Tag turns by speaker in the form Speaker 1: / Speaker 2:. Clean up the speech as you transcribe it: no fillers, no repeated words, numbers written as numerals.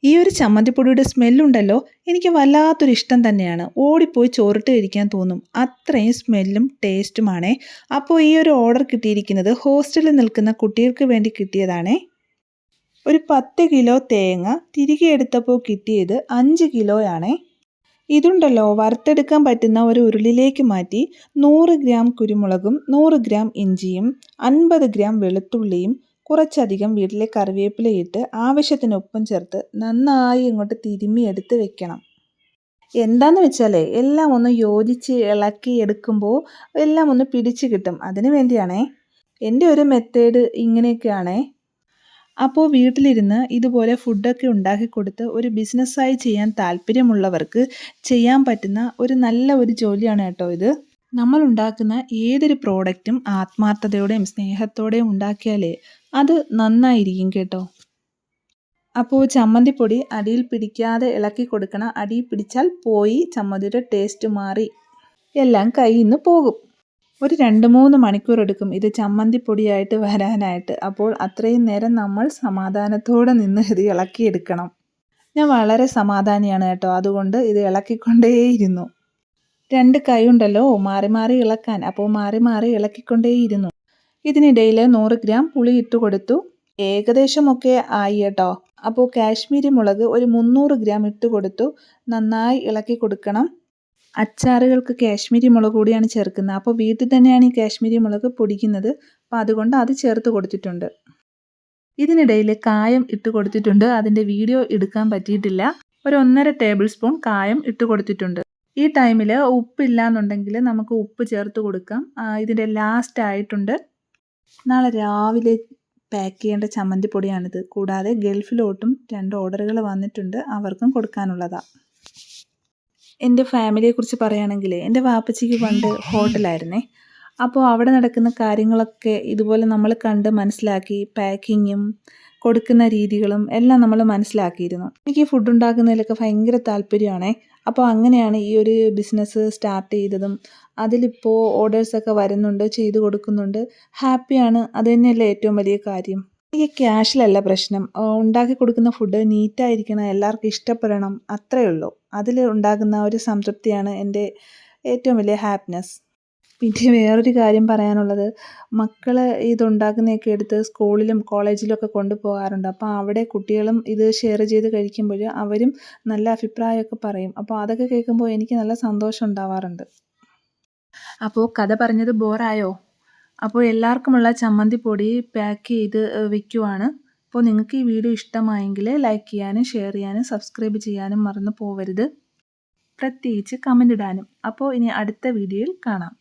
Speaker 1: ഈ ഒരു ചമ്മന്തിപ്പൊടിയുടെ സ്മെല്ലുണ്ടല്ലോ, എനിക്ക് വല്ലാത്തൊരു ഇഷ്ടം തന്നെയാണ്. ഓടിപ്പോയി ചോറിട്ട് കഴിക്കാൻ തോന്നും. അത്രയും സ്മെല്ലും ടേസ്റ്റുമാണേ. അപ്പോൾ ഈ ഒരു ഓർഡർ കിട്ടിയിരിക്കുന്നത് ഹോസ്റ്റലിൽ നിൽക്കുന്ന കുട്ടികൾക്ക് വേണ്ടി കിട്ടിയതാണേ. ഒരു 10 കിലോ തേങ്ങ തിരികെ എടുത്തപ്പോൾ കിട്ടിയത് 5 കിലോയാണേ. ഇതുണ്ടല്ലോ, വറുത്തെടുക്കാൻ പറ്റുന്ന ഒരു ഉരുളിലേക്ക് മാറ്റി 100 ഗ്രാം കുരുമുളകും 100 ഗ്രാം ഇഞ്ചിയും 50 ഗ്രാം വെളുത്തുള്ളിയും കുറച്ചധികം വീട്ടിലെ കറിവേപ്പിലയിട്ട് ആവശ്യത്തിന് ഉപ്പും ചേർത്ത് നന്നായി ഇങ്ങോട്ട് തിരുമ്മി എടുത്ത് വെക്കണം. എന്താന്ന് വെച്ചാലേ എല്ലാം ഒന്ന് യോജിച്ച് ഇളക്കി എടുക്കുമ്പോൾ എല്ലാം ഒന്ന് പിടിച്ച് കിട്ടും. അതിന് വേണ്ടിയാണേ. എൻ്റെ ഒരു മെത്തേഡ് ഇങ്ങനെയൊക്കെയാണേ. അപ്പോൾ വീട്ടിലിരുന്ന് ഇതുപോലെ ഫുഡൊക്കെ ഉണ്ടാക്കി കൊടുത്ത് ഒരു ബിസിനസ്സായി ചെയ്യാൻ താല്പര്യമുള്ളവർക്ക് ചെയ്യാൻ പറ്റുന്ന ഒരു നല്ല ഒരു ജോലിയാണ് കേട്ടോ ഇത്. നമ്മൾ ഉണ്ടാക്കുന്ന ഏതൊരു പ്രോഡക്റ്റും ആത്മാർത്ഥതയോടെയും സ്നേഹത്തോടെയും ഉണ്ടാക്കിയാലേ അത് നന്നായിരിക്കും കേട്ടോ. അപ്പോൾ ചമ്മന്തിപ്പൊടി അടിയിൽ പിടിക്കാതെ ഇളക്കി കൊടുക്കണം. അടിയിൽ പിടിച്ചാൽ പോയി ചമ്മന്തിയുടെ ടേസ്റ്റ് മാറി എല്ലാം കയ്യിൽ നിന്ന് പോകും. ഒരു 2-3 മണിക്കൂർ എടുക്കും ഇത് ചമ്മന്തിപ്പൊടിയായിട്ട് വരാനായിട്ട്. അപ്പോൾ അത്രയും നേരം നമ്മൾ സമാധാനത്തോടെ നിന്ന് ഇത് ഇളക്കിയെടുക്കണം. ഞാൻ വളരെ സമാധാനിയാണ് കേട്ടോ, അതുകൊണ്ട് ഇത് ഇളക്കിക്കൊണ്ടേയിരുന്നു. 2 കൈ ഉണ്ടല്ലോ മാറി മാറി ഇളക്കാൻ, അപ്പോൾ മാറി മാറി ഇളക്കിക്കൊണ്ടേയിരുന്നു. ഇതിനിടയിൽ 100 ഗ്രാം പുളി ഇട്ട് കൊടുത്തു. ഏകദേശമൊക്കെ ആയി കേട്ടോ. അപ്പോൾ കാശ്മീരി മുളക് ഒരു 300 ഗ്രാം ഇട്ട് കൊടുത്തു. നന്നായി ഇളക്കി കൊടുക്കണം. അച്ചാറുകൾക്ക് കാശ്മീരി മുളക് കൂടിയാണ് ചേർക്കുന്നത്. അപ്പോൾ വീട്ടിൽ തന്നെയാണ് ഈ കാശ്മീരി മുളക് പൊടിക്കുന്നത്. അപ്പോൾ അതുകൊണ്ട് അത് ചേർത്ത് കൊടുത്തിട്ടുണ്ട്. ഇതിനിടയിൽ കായം ഇട്ട് കൊടുത്തിട്ടുണ്ട്. അതിൻ്റെ വീഡിയോ എടുക്കാൻ പറ്റിയിട്ടില്ല. ഒരു 1.5 ടേബിൾ സ്പൂൺ കായം ഇട്ട് കൊടുത്തിട്ടുണ്ട്. ഈ ടൈമിൽ ഉപ്പില്ല എന്നുണ്ടെങ്കിൽ നമുക്ക് ഉപ്പ് ചേർത്ത് കൊടുക്കാം. ഇതിൻ്റെ ലാസ്റ്റ് ആയിട്ടുണ്ട്. നാളെ രാവിലെ പാക്ക് ചെയ്യേണ്ട ചമ്മന്തിപ്പൊടിയാണിത്. കൂടാതെ ഗൾഫിലോട്ടും 2 ഓർഡറുകൾ വന്നിട്ടുണ്ട്, അവർക്കും കൊടുക്കാനുള്ളതാണ്. എൻ്റെ ഫാമിലിയെക്കുറിച്ച് പറയുകയാണെങ്കിൽ എൻ്റെ വാപ്പച്ചിക്ക് പണ്ട് ഹോട്ടലായിരുന്നേ. അപ്പോൾ അവിടെ നടക്കുന്ന കാര്യങ്ങളൊക്കെ ഇതുപോലെ നമ്മൾ കണ്ട് മനസ്സിലാക്കി പാക്കിങ്ങും കൊടുക്കുന്ന രീതികളും എല്ലാം നമ്മൾ മനസ്സിലാക്കിയിരുന്നു. എനിക്ക് ഫുഡ് ഉണ്ടാക്കുന്നതിലൊക്കെ ഭയങ്കര താല്പര്യമാണേ. അപ്പോൾ അങ്ങനെയാണ് ഈ ഒരു ബിസിനസ് സ്റ്റാർട്ട് ചെയ്തതും. അതിലിപ്പോൾ ഓർഡേഴ്സൊക്കെ വരുന്നുണ്ട്, ചെയ്തു കൊടുക്കുന്നുണ്ട്. ഹാപ്പിയാണ്. അത് തന്നെയല്ലേ ഏറ്റവും വലിയ കാര്യം. എനിക്ക് ക്യാഷിലല്ല പ്രശ്നം. ഉണ്ടാക്കി കൊടുക്കുന്ന ഫുഡ് നീറ്റായിരിക്കണം, എല്ലാവർക്കും ഇഷ്ടപ്പെടണം, അത്രയേ ഉള്ളൂ. അതിൽ ഉണ്ടാകുന്ന ഒരു സംതൃപ്തിയാണ് എൻ്റെ ഏറ്റവും വലിയ ഹാപ്പിനെസ്. പിന്നെ വേറൊരു കാര്യം പറയാനുള്ളത്, മക്കൾ ഇതുണ്ടാക്കുന്നതൊക്കെ എടുത്ത് സ്കൂളിലും കോളേജിലൊക്കെ കൊണ്ടുപോകാറുണ്ട്. അപ്പോൾ അവിടെ കുട്ടികളും ഇത് ഷെയർ ചെയ്ത് കഴിക്കുമ്പോൾ അവരും നല്ല അഭിപ്രായമൊക്കെ പറയും. അപ്പോൾ അതൊക്കെ കേൾക്കുമ്പോൾ എനിക്ക് നല്ല സന്തോഷം ഉണ്ടാവാറുണ്ട്. അപ്പോൾ കഥ പറഞ്ഞത് ബോറായോ? അപ്പോൾ എല്ലാവർക്കുമുള്ള ചമ്മന്തിപ്പൊടി പാക്ക് ചെയ്ത് വെക്കുവാണ്. അപ്പോൾ നിങ്ങൾക്ക് ഈ വീഡിയോ ഇഷ്ടമായെങ്കിൽ ലൈക്ക് ചെയ്യാനും ഷെയർ ചെയ്യാനും സബ്സ്ക്രൈബ് ചെയ്യാനും മറന്നു പോവരുത്. പ്രത്യേകിച്ച് കമൻ്റ് ഇടാനും. അപ്പോൾ ഇനി അടുത്ത വീഡിയോയിൽ കാണാം.